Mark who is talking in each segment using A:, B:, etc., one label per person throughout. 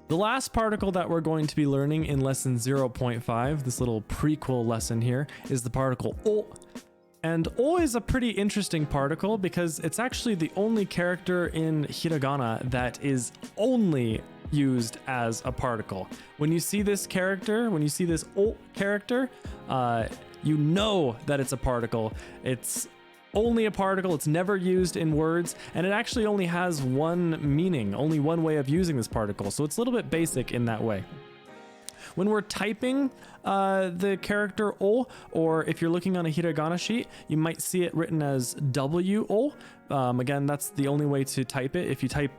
A: The last particle that we're going to be learning in lesson 0.5, this little prequel lesson here, is the particle o. And o is a pretty interesting particle because it's actually the only character in hiragana that is only used as a particle. When you see this character, when you see this o character, you know that it's a particle. It's only a particle, it's never used in words, and it actually only has one meaning, only one way of using this particle, so it's a little bit basic in that way. When we're typing the character o, or if you're looking on a hiragana sheet, you might see it written as wo. Again, that's the only way to type it. If you type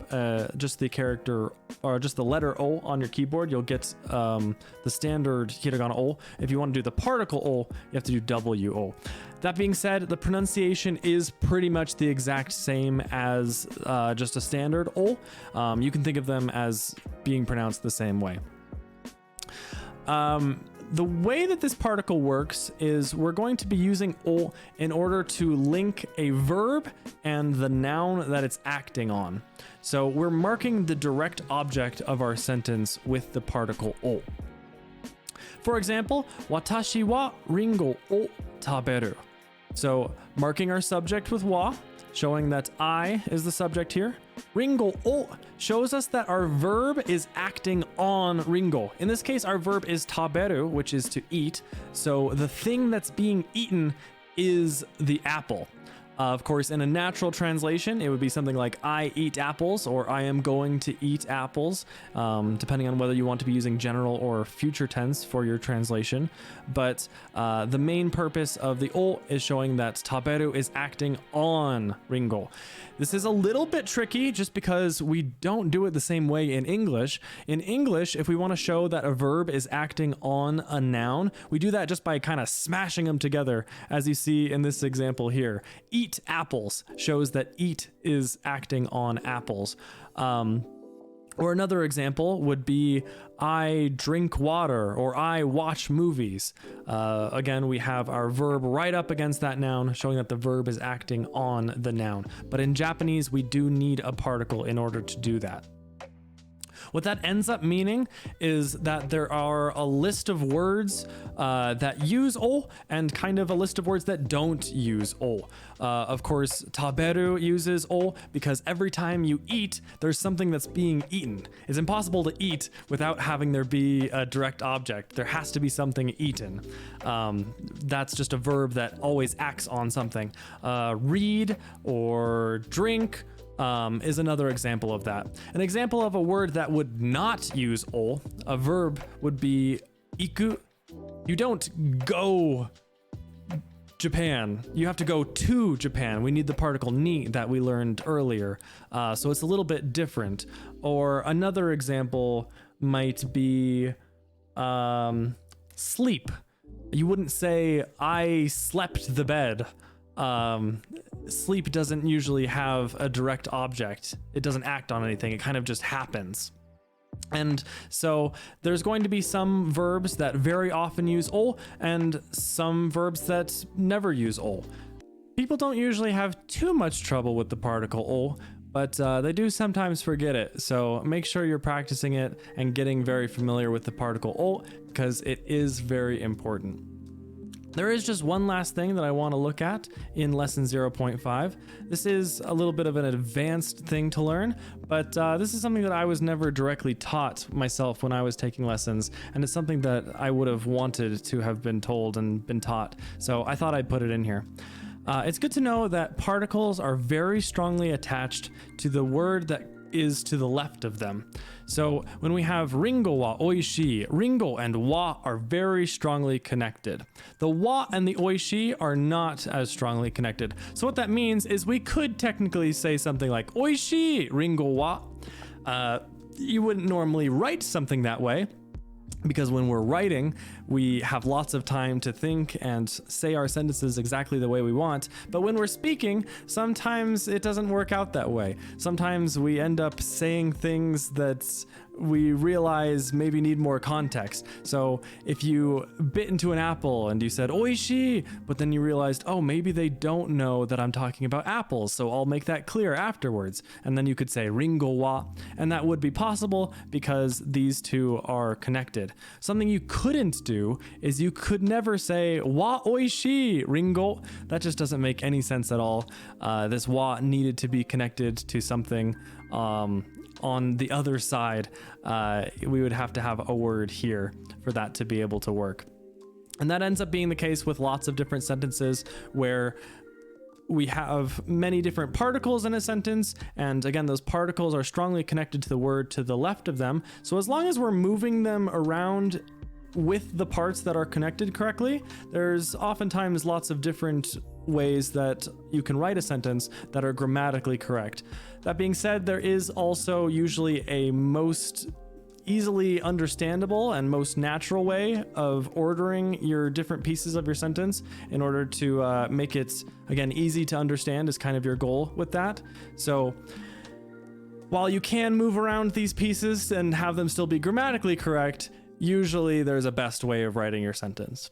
A: just the character or just the letter o on your keyboard, you'll get the standard hiragana o. If you want to do the particle o, you have to do wo. That being said, the pronunciation is pretty much the exact same as just a standard o. You can think of them as being pronounced the same way. The way that this particle works is we're going to be using o in order to link a verb and the noun that it's acting on. So we're marking the direct object of our sentence with the particle o. For example, watashi wa ringo o taberu. So marking our subject with wa, showing that I is the subject here. Ringo o shows us that our verb is acting on ringo. In this case, our verb is taberu, which is to eat. So the thing that's being eaten is the apple. Of course, in a natural translation, it would be something like I eat apples or I am going to eat apples, depending on whether you want to be using general or future tense for your translation. But the main purpose of the o is showing that taberu is acting on ringo. This is a little bit tricky just because we don't do it the same way in English. In English, if we want to show that a verb is acting on a noun, we do that just by kind of smashing them together, as you see in this example here. Eat apples shows that eat is acting on apples. Or another example would be I drink water or I watch movies. Again, we have our verb right up against that noun, showing that the verb is acting on the noun. But in Japanese, we do need a particle in order to do that. What that ends up meaning is that there are a list of words that use o and kind of a list of words that don't use o. Of course, taberu uses o because every time you eat, there's something that's being eaten. It's impossible to eat without having there be a direct object. There has to be something eaten. That's just a verb that always acts on something. Read or drink is another example of that. An example of a word that would not use o, a verb, would be iku. You don't go Japan. You have to go to Japan. We need the particle ni that we learned earlier. So it's a little bit different. Or another example might be sleep. You wouldn't say, I slept the bed. Sleep doesn't usually have a direct object. It doesn't act on anything. It kind of just happens. And so there's going to be some verbs that very often use o and some verbs that never use o. People don't usually have too much trouble with the particle o, but they do sometimes forget it. So make sure you're practicing it and getting very familiar with the particle o because it is very important. There is just one last thing that I want to look at in lesson 0.5. This is a little bit of an advanced thing to learn, but this is something that I was never directly taught myself when I was taking lessons, and it's something that I would have wanted to have been told and been taught, so I thought I'd put it in here. It's good to know that particles are very strongly attached to the word that is to the left of them. So when we have ringo wa oishii, ringo and wa are very strongly connected. The wa and the oishii are not as strongly connected. So what that means is we could technically say something like oishii ringo wa. You wouldn't normally write something that way, because when we're writing, we have lots of time to think and say our sentences exactly the way we want. But when we're speaking, sometimes it doesn't work out that way. Sometimes we end up saying things that we realize maybe need more context. So if you bit into an apple and you said oishi, but then you realized, oh, maybe they don't know that I'm talking about apples, so I'll make that clear afterwards. And then you could say ringo wa, and that would be possible because these two are connected. Something you couldn't do is you could never say wa oishi ringo. That just doesn't make any sense at all. This wa needed to be connected to something on the other side. We would have to have a word here for that to be able to work. And that ends up being the case with lots of different sentences where we have many different particles in a sentence, and again, those particles are strongly connected to the word to the left of them. So as long as we're moving them around with the parts that are connected correctly, there's oftentimes lots of different ways that you can write a sentence that are grammatically correct. That being said, there is also usually a most easily understandable and most natural way of ordering your different pieces of your sentence in order to make it, again, easy to understand is kind of your goal with that. So while you can move around these pieces and have them still be grammatically correct, usually there's a best way of writing your sentence.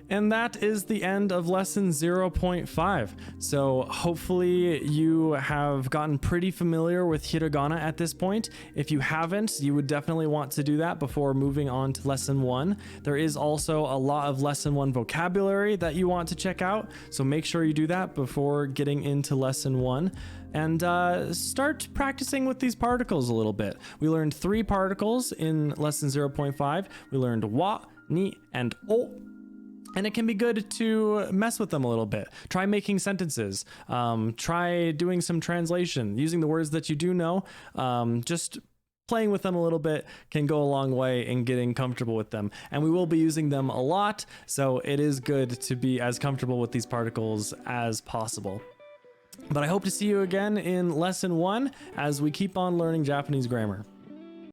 A: And that is the end of lesson 0.5. So hopefully you have gotten pretty familiar with hiragana at this point. If you haven't, you would definitely want to do that before moving on to lesson 1. There is also a lot of lesson 1 vocabulary that you want to check out. So make sure you do that before getting into lesson 1. And start practicing with these particles a little bit. We learned 3 particles in lesson 0.5. We learned wa, ni, and o. And it can be good to mess with them a little bit. Try making sentences. Try doing some translation, using the words that you do know. Just playing with them a little bit can go a long way in getting comfortable with them. And we will be using them a lot, so it is good to be as comfortable with these particles as possible. But I hope to see you again in lesson 1 as we keep on learning Japanese grammar.